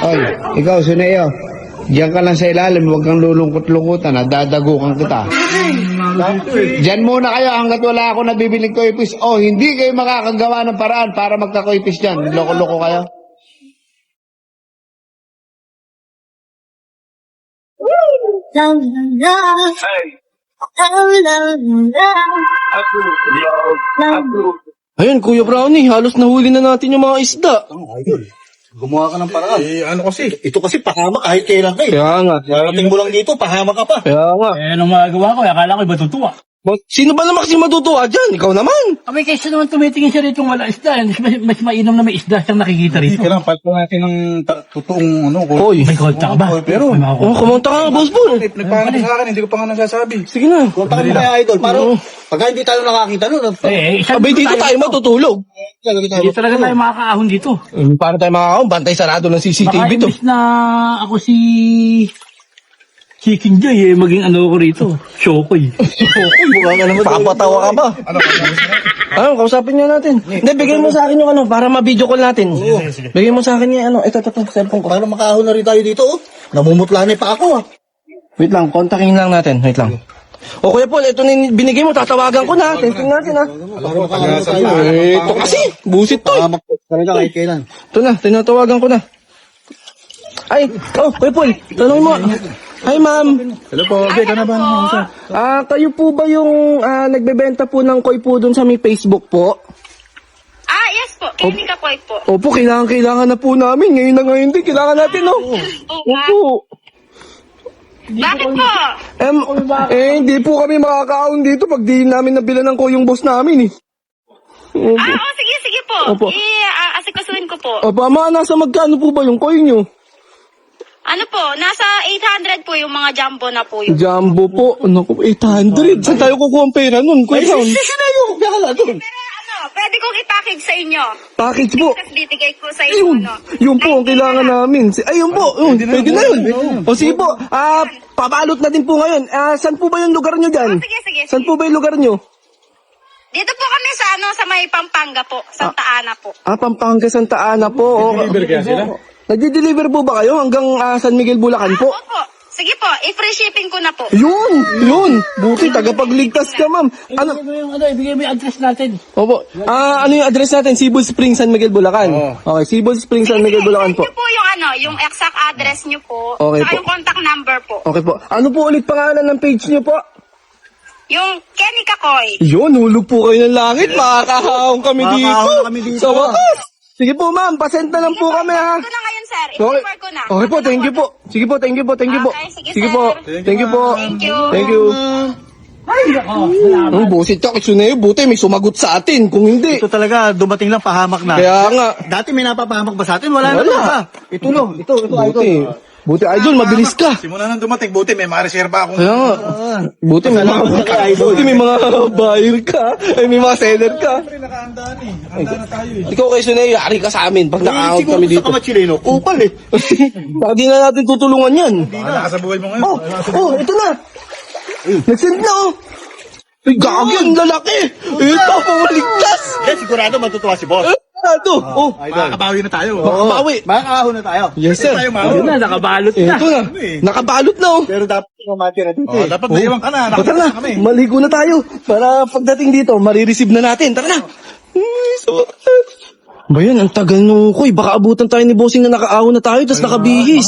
Oy, ikaw, Suneo. Diyan ka lang sa ilalim, huwag kang lulungkot-lungkutan, dadagukan kita. Diyan muna kayo hanggat wala ako nabibiling koipis. O, hindi kayo makakagawa ng paraan para magka-koipis dyan. Loko-loko kayo. Ayun, Kuya Brownie, halos nahuli na natin yung mga isda. Idol, gumawa ka ng paraan. Ano kasi? Ito kasi pahamak kahit kailan kayo. Kaya nga. Narating mo lang dito, pahamak ka pa. Kaya nga. Anong magagawa ko? Akala ko iba tutuwa. Sino ba naman kasi matutuwa dyan? Ikaw naman. Abay, kaysa naman tumitingin siya rito wala isda. Mas mainam na may isda siyang nakikita rito. Kailangan palitan natin ng totoong ano. Hoy. May konta ka ba? Pero, Kumunta ka nga, boss Paul. nagpahanap ka sa akin, hindi ko pa nga nasasabi. Sige na. Kontakin mo kaya, Idol. Para pagka hindi tayo nakakita nun. Abay, dito tayo matutulog. Hindi talaga tayo makakaahon dito. Paano tayo makakaon? Bantay sarado ng CCTV Baka to. imbis na ako si Chicken Joy maging ano ko rito. Shokoy. Mukha ka naman. Papatawa ka ba? Ano, kausapin niya natin. Hindi, bigay mo sa akin yung ano, para ma-video call natin. Bigay mo sa akin yung ano, ito, cellphone ko. Paano makahon na rin tayo dito, oh? Namumutlanay pa ako, ah. Wait lang, kontakin lang natin. Wait lang. O Kuya Paul, ito na yung binigay mo, tatawagan ko na. Testing natin ha. Paano makahon na tayo? Ito kasi, busit to. Pahamak talaga kahit kailan. Ito na, tinatawagan ko na. Ay, Kuya Paul, tanong mo. Hi ma'am. Hello po, okay ka na ba? Kayo po ba yung nagbebenta po ng koi po dun sa may Facebook po? Yes po. Klinika po. Opo, kailangan na po namin. Ngayon na ngayon din, kailangan natin, no? Opo. Bakit po? Hindi po kami makakaon dito pag di namin nabilan ng yung boss namin, eh. Opo. Sige po. Opo. Asikasuhin ko po. Opo, ama, nasa magkano po ba yung koi nyo? Ano po? Nasa 800 po yung mga jumbo na po yun. Jumbo po. Naku, 800. Saan tayo kukuha ang pera nun? Kuya Brown? Sinayo, kaya doon. Pero pwede kong i-package sa inyo. Package po. Tapos bibigay ko sa inyo, Yun po ang kailangan namin. Ayun po. Pwede na yun. O sige po. Pabalot na din po ngayon. Saan po ba yung lugar nyo dyan? Sige. Saan po ba yung lugar nyo? Dito po kami sa may Pampanga po. Santa Ana po. Pampanga, Santa Ana po. Deliver kaya sila? Nagdi-deliver po ba kayo hanggang San Miguel, Bulacan po? Opo. Sige po. I-free shipping ko na po. Yun. Buti, tagapagligtas ka, ma'am. Ano? Ibigay mo yung address natin. Opo. Ano yung address natin? Cebu Springs, San Miguel, Bulacan. Okay, Cebu Springs, San Miguel, Bulacan po. Send nyo po yung exact address nyo po. Okay Saka po. yung contact number po. Okay po. Ano po ulit pangalan ng page niyo po? Yung Kenny Kakoy. Yun, hulog po kayo ng langit. Makakahaong kami dito. Makakahaon kami dito. Sa wakas. Sige po, ma'am. Pasend na lang po kami, ha. Ito na ngayon, sir. Okay. I-refer ko na. Okay po, thank you po. Sige po, thank you po. Okay, sige, po. sir. Thank you po. Thank you. Thank you. Ang busit ka, Kitsuneyo. Buti, may sumagot sa atin. Kung hindi. Ito talaga, dumating lang pahamak na. Kaya nga. Dati may napapahamak ba sa atin? Wala na Wala. talaga. Ito no, ito Buti. Idol. Buti, idol, mabilis ka. Simula nang dumating, buti may makareserba akong... Kaya nga. Buti, may mga buyer ka. Ay, may mga seller ka. Siyempre, nakahanda na tayo eh. Ikaw kay Suneyo, yari ka sa amin pag naka-out kami dito. Siguro sa Kamachileno, upal eh. Hindi na natin tutulungan yan. Wala ka sa buhay mo ngayon. Ito na. Nag-send na, oh. Ay, gagi, ang lalaki. Ito, pumaligtas. Yes, sigurado matutuwa si boss. Ito. Makakabawi na tayo. Makabawi. Makakahon na tayo. Yes, sir. Tayo, Ayun na, nakabalot na. Ito na. Nakabalot na, oh. Pero dapat matira dito eh. Dapat naiwan ka na. O, tara na. kami. Maligo na tayo. Para pagdating dito, marireceive na natin. Tara na. Ba yan, ang tagal nung koy. Baka abutan tayo ni bossing na nakaahon na tayo, tapos nakabihis.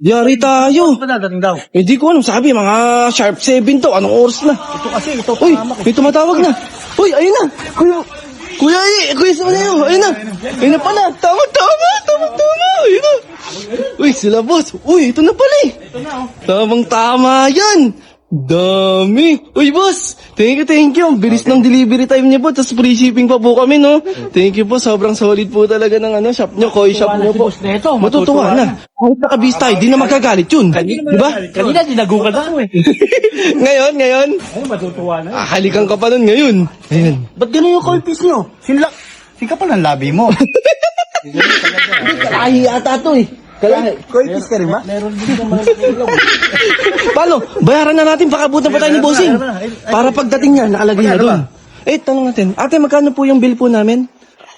Yari tayo. Ano ba dadating daw? Hindi ko alam, sabi, mga sharp 7 to. Anong oras na? Ito kasi, ito Uy, pahamak eh. may tumatawag na. Uy, ayun na. Kuya, Suneyo, ayun na. Ayun na pala. Tama. Ayun na. Uy, sila boss. Uy, ito na pala eh. Tamang-tama yan. Dami. Uy, boss. Thank you. Ang bilis ng delivery time niyo po. Tapos free shipping pa po kami, no? Thank you po. Sobrang solid po talaga ng shop niyo. Koi shop niyo po. Matutuwa na. Kahit nakabis tayo, di na magagalit yun. Di ba? Kanina, dinagukan ako eh. Ngayon. Ay, matutuwa na. Halikan ka pa nun ngayon. Ayun. Ba't ganun yung cold nyo? Sikapal ng labi mo. Kalahi ata to eh. Cold piece ka rin ba? Paano? Bayaran na natin, baka abutan pa tayo ni bossing. Para pagdating niya, nakalagay na doon. Tanong natin. Ate, magkano po yung bill po namin?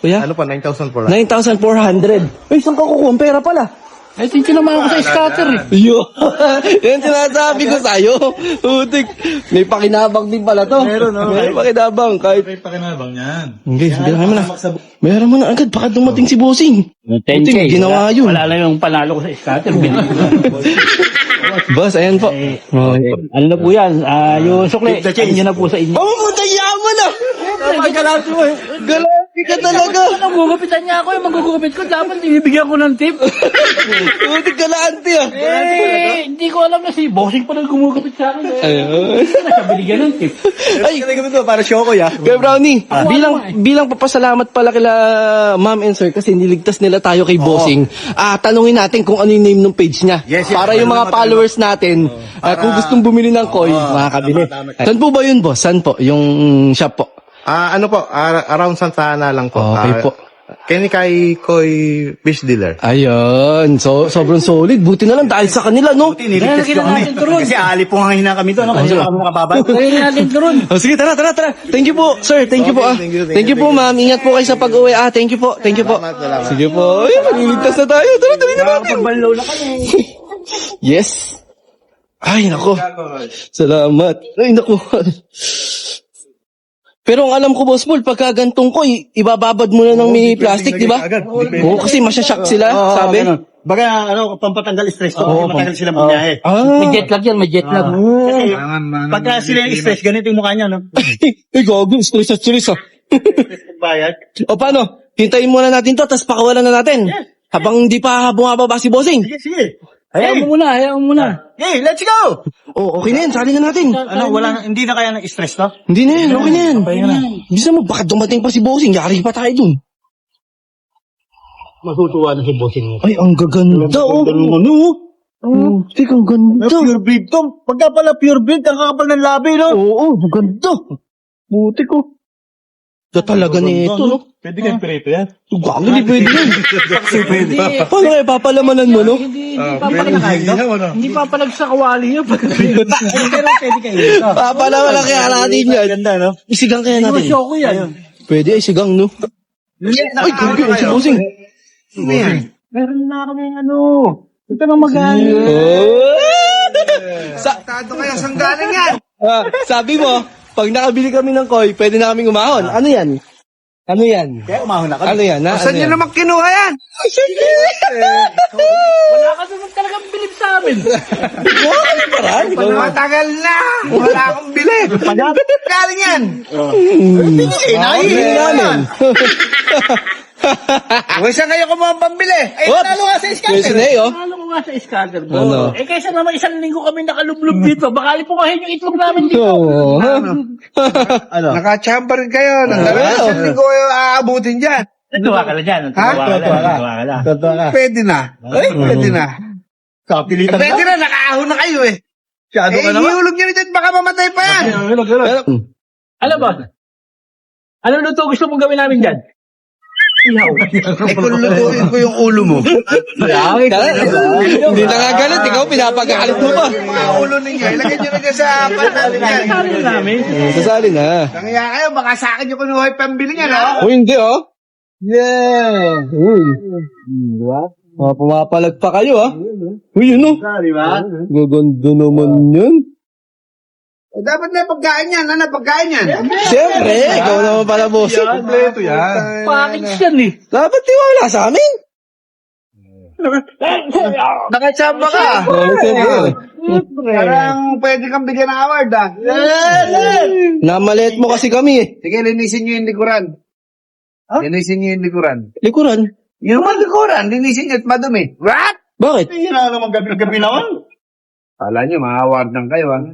Kuya? Ano pa, 9,400? 9,400. Saan ka kukuha? Ang pera pala. Eh, tinamahan ko sa scatter eh. Yo, yan sinasabi ko sa'yo. Utik, may pakinabang din pala to. Meron, no? May pakinabang kahit... May pakinabang yan. Okay, bilangin mo na. Meron mo na agad, baka dumating si Bossing. 10K. Ginawa yun. Wala lang yung panalo ko sa scatter. Binili ko. Boss, ayan po. Oh. Ano na po yan? Yung sukli. Ano nyo na po sa inyo. Oh, puta yaman na! Galati mo eh. Galati ka talaga! Ano, gugupitan niya ako. Yung magugupit ko, dapat ibibigyan ko ng tip. Utik galante ah! Eh, hindi ko alam na si Bossing pa nang gumugupit sa akin. Ayun. Nakabigyan ng tip. Ay, Kaya to, para show ko ya. Kuya Brownie, bilang papasalamat pala kila Ma'am and Sir kasi niligtas nila tayo kay Bossing. Tanungin natin kung ano yung name ng page niya. Yes, yes. Para yung mga followers natin, kung gustong bumili ng koi, makakabili. Saan po ba yun, boss? Saan po? Yung shop po? Ano po, around Santa Ana lang po. Okay po. Kay Koy Fish Dealer. Ayun. So, sobrang solid. Buti na lang dahil sa kanila, no? Niligtas ko kami. Kasi alipungahin na kami to, no? Kasi ako makababay. Kaya natin doon. Oh, sige, tara. Thank you po, sir. Thank you po, ah. Thank you po, ma'am. Ingat po kayo sa pag-uwi, ah. Thank you po. Sige po. Ay, maliligtas na tayo. Tara na natin. Pagbanlaw na kami. Yes. Ay, nako. Salamat. Ay, nako. Pero ang alam ko, Boss Paul, pagka gantong ko, ibababad mo na ng mini plastic, di ba? Oo, kasi masyashock sila, sabi. Baga, pampatanggal stress to. Kasi matagal sila bumiyahe. May jet lag yan, may jet lag. Pagka sila yung stress, ganito yung mukha niya, no? Ay, gago, stress ah. Bayad. O paano? Hintayin muna natin to, tapos pakawalan na natin. Habang hindi pa bumababa si Bossing. Sige. Hayaan mo muna. Hey, let's go! Oh, okay na yan, sali na natin. Hindi na kaya ng-stress to? Hindi na yan, okay na yan. Bisa mo, baka dumating pa si Bossing, yari pa tayo dun. Matutuwa na si bossing mo. Ay, ang gaganda, oh. Tik, ang ganda. Pure breed to. Pagka pala pure breed, ang kakapal ng labi, no? Oo, ang ganda. Buti ko. Ito talaga nito, no? Pwede kayo pirito yan. Gago, hindi pwede yan. Paano kaya papalamanan mo, no? Hindi papalag sa kawali niya. Pero pwede kayo. Papalaman lang kaya natin yan. Ganda, no? Isigang kaya natin. Show ko yan. Pwede, isigang, no? Ay, grabe, ang si Bossing. Meron na kami ito na mag-ano. Tado kayo, saan galing yan? Sabi mo, pag nakabili kami ng koi, pwede na kaming umahon. Ano yan? Kaya umahon na kami. Ano yan, ha? Saan nyo naman kinuha yan? Wala ka naman talagang bilib sa amin. Matagal na. Wala akong bili. Galing yan. Nahihili namin. Huwag saan kayo kumuha ang pambili? Talo nga sa scatter. Ano ko nga sa scatter bro? Ano? Eh kaysa naman isang linggo kami nakalublob dito. Baka lipungahin yung itlog namin dito. Oo. Nakachamba rin kayo. Isang linggo kayo aabutin dyan. Natuwa ka na dyan. Natuwa ka na. Pwede na. Pwede na. Kapilitan na. Pwede na, nakaahon na kayo eh. Siyado ka naman. Ihulog nyo na dyan, baka mamatay pa yan. Alam ba? Ano luto gusto mong gawin namin dyan? Ihaw. Kung lutuin ko yung ulo mo. Hindi na nga galit, ikaw pinapagalit mo pa. Yung mga ulo ninyo, ilagay nyo na dyan sa panalo niyan. Sabi namin. Sasali na. Nangyaya kayo, baka sa akin yung kunuha yung pambili niya, no? O hindi, oh. Yeah. Diba? Pumapalag pa kayo, ah. Uy, yun, oh. Diba? Gaganda naman yun. Dapat na pagkain yan, ano pagkain yan? Siyempre, ikaw naman pala, boss. Kompleto yan. Package yan eh. Dapat tiwala sa amin. Nakachamba ka. Parang pwede kang bigyan ng award, ah. Namaliit mo kasi kami, eh. Sige, linisin nyo yung likuran. Linisin nyo yung likuran. Likuran. Yung mga likuran, linisin nyo at madumi. What? Bakit? Hindi na naman gabi naman. Kala nyo, ma-award lang kayo, ah.